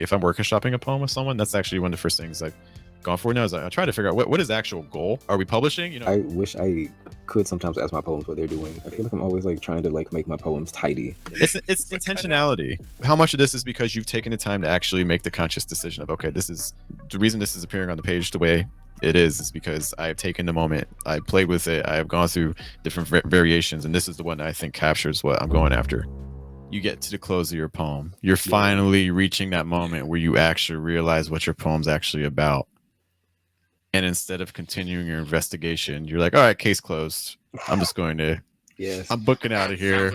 if I'm workshopping a poem with someone, that's actually one of the first things I've gone for now. Is I try to figure out what is the actual goal. Are we publishing? You know, I wish I could sometimes ask my poems what they're doing. I feel like I'm always like trying to like make my poems tidy. it's intentionality. How much of this is because you've taken the time to actually make the conscious decision of, okay, this is the reason this is appearing on the page the way it is because I have taken the moment, I played with it, I have gone through different variations, and this is the one that I think captures what I'm going after. You get to the close of your poem. You're finally reaching that moment where you actually realize what your poem's actually about. And instead of continuing your investigation, you're like, all right, case closed. I'm just going to, I'm booking out of here.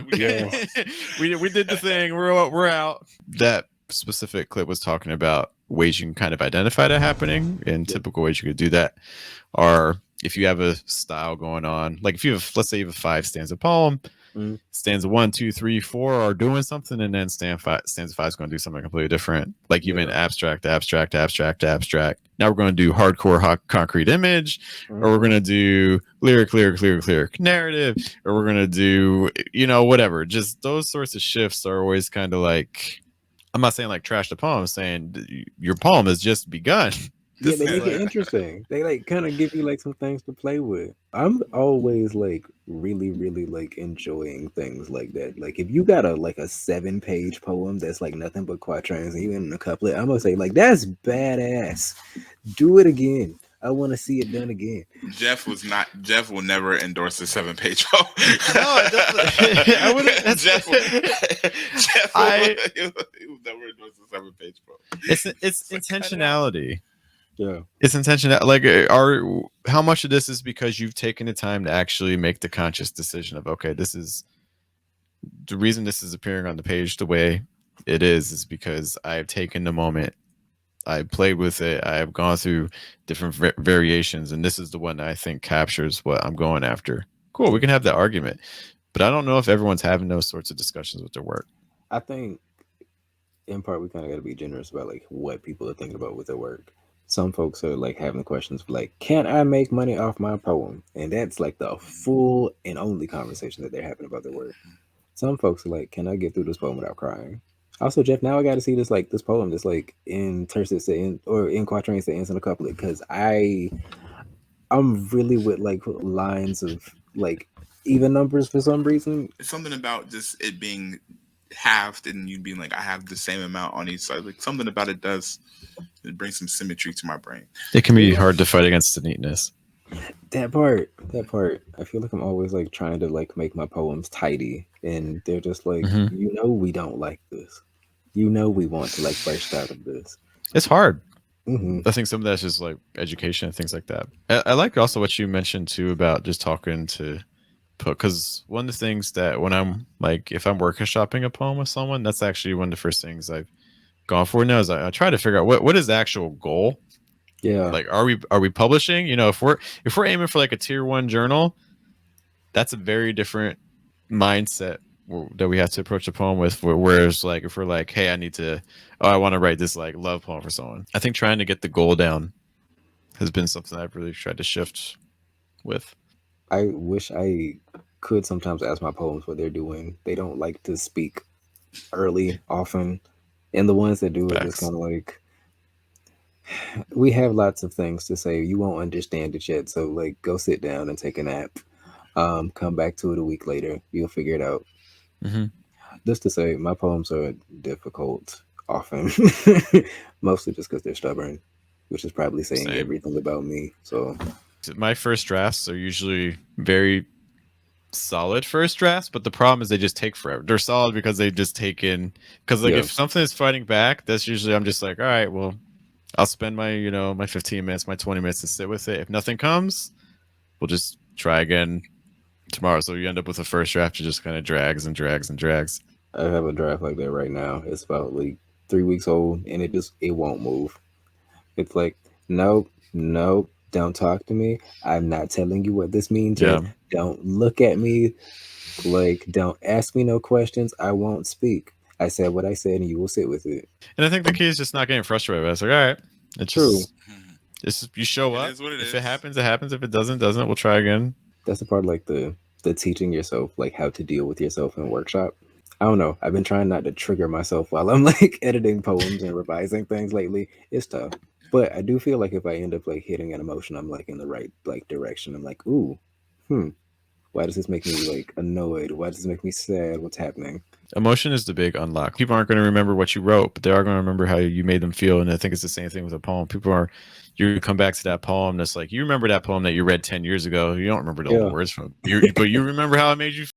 We did the thing. We're out. That specific clip was talking about ways you can kind of identify that happening, and typical ways you could do that are if you have a style going on, like if you have, let's say you have a 5 stanza poem, stanza 1, 2, 3, 4 are doing something, and then stanza 5 is going to do something completely different. Like you've been abstract. Now we're going to do hardcore concrete image, or we're going to do lyric narrative, or we're going to do, whatever. Just those sorts of shifts are always kind of like, I'm not saying like trash the poem, I'm saying your poem has just begun. Yeah, they make it interesting. They like kind of give you like some things to play with. I'm always like really like enjoying things like that. Like if you got a 7-page poem that's like nothing but quatrains, even a couplet, I'm gonna say like that's badass. Do it again. I want to see it done again. Jeff will never endorse a 7-page poem. No, I wouldn't. Jeff will never endorse a 7-page poem. It's intentionality. Yeah, it's intentional. Like, how much of this is because you've taken the time to actually make the conscious decision of, okay, this is the reason this is appearing on the page the way it is because I have taken the moment, I played with it, I have gone through different variations, and this is the one that I think captures what I'm going after. Cool, we can have that argument, but I don't know if everyone's having those sorts of discussions with their work. I think in part we kind of got to be generous about like what people are thinking about with their work. Some folks are like having questions like, can I make money off my poem? And that's like the full and only conversation that they're having about their work. Some folks are like, can I get through this poem without crying? Also, Jeff, now I got to see this poem that's like in tercets or in quatrains that ends in a couplet, because I'm really with like lines of like even numbers for some reason. It's something about just it being halved and you being like, I have the same amount on each side. Like something about it brings some symmetry to my brain. It can be hard to fight against the neatness. That part. I feel like I'm always like trying to like make my poems tidy, and they're just like, we don't like this. We want to like burst out of this. It's hard. I think some of that's just like education and things like that. I like also what you mentioned too about just talking to because one of the things that when I'm like, if I'm workshopping a poem with someone, that's actually one of the first things I've gone for now is I try to figure out what is the actual goal. Yeah, like are we publishing? If we're aiming for like a tier 1 journal, that's a very different mindset that we have to approach the poem with. Whereas like if we're like, hey, I want to write this like love poem for someone, I think trying to get the goal down has been something I've really tried to shift with. I wish I could sometimes ask my poems what they're doing. They don't like to speak early often, and the ones that do are just kind of like, we have lots of things to say, you won't understand it yet, so like go sit down and take a nap, come back to it a week later, you'll figure it out. Just to say, my poems are difficult often. Mostly just because they're stubborn, which is probably saying everything about me. So my first drafts are usually very solid first drafts, but the problem is they just take forever. They're solid because they just take in, because like if something is fighting back, that's usually I'm just like, all right, well, I'll spend my my 15 minutes, my 20 minutes to sit with it. If nothing comes, we'll just try again tomorrow. So you end up with a first draft that just kind of drags and drags and drags. I have a draft like that right now. It's about like 3 weeks old, and it won't move. It's like, nope, don't talk to me. I'm not telling you what this means. Yeah. Don't look at me. Like, don't ask me no questions. I won't speak. I said what I said, and you will sit with it. And I think the key is just not getting frustrated with it. It's like, all right, it's true. You show up. If it happens, it happens. If it doesn't, we'll try again. That's the part, like the teaching yourself, like how to deal with yourself in a workshop. I don't know. I've been trying not to trigger myself while I'm like editing poems and revising things lately. It's tough. But I do feel like if I end up like hitting an emotion, I'm like in the right like direction. I'm like, ooh, why does this make me like annoyed? Why does this make me sad? What's happening? Emotion is the big unlock. People aren't going to remember what you wrote, but they are going to remember how you made them feel. And I think it's the same thing with a poem. You come back to that poem that's like, you remember that poem that you read 10 years ago. You don't remember all the words from it, but you remember how it made you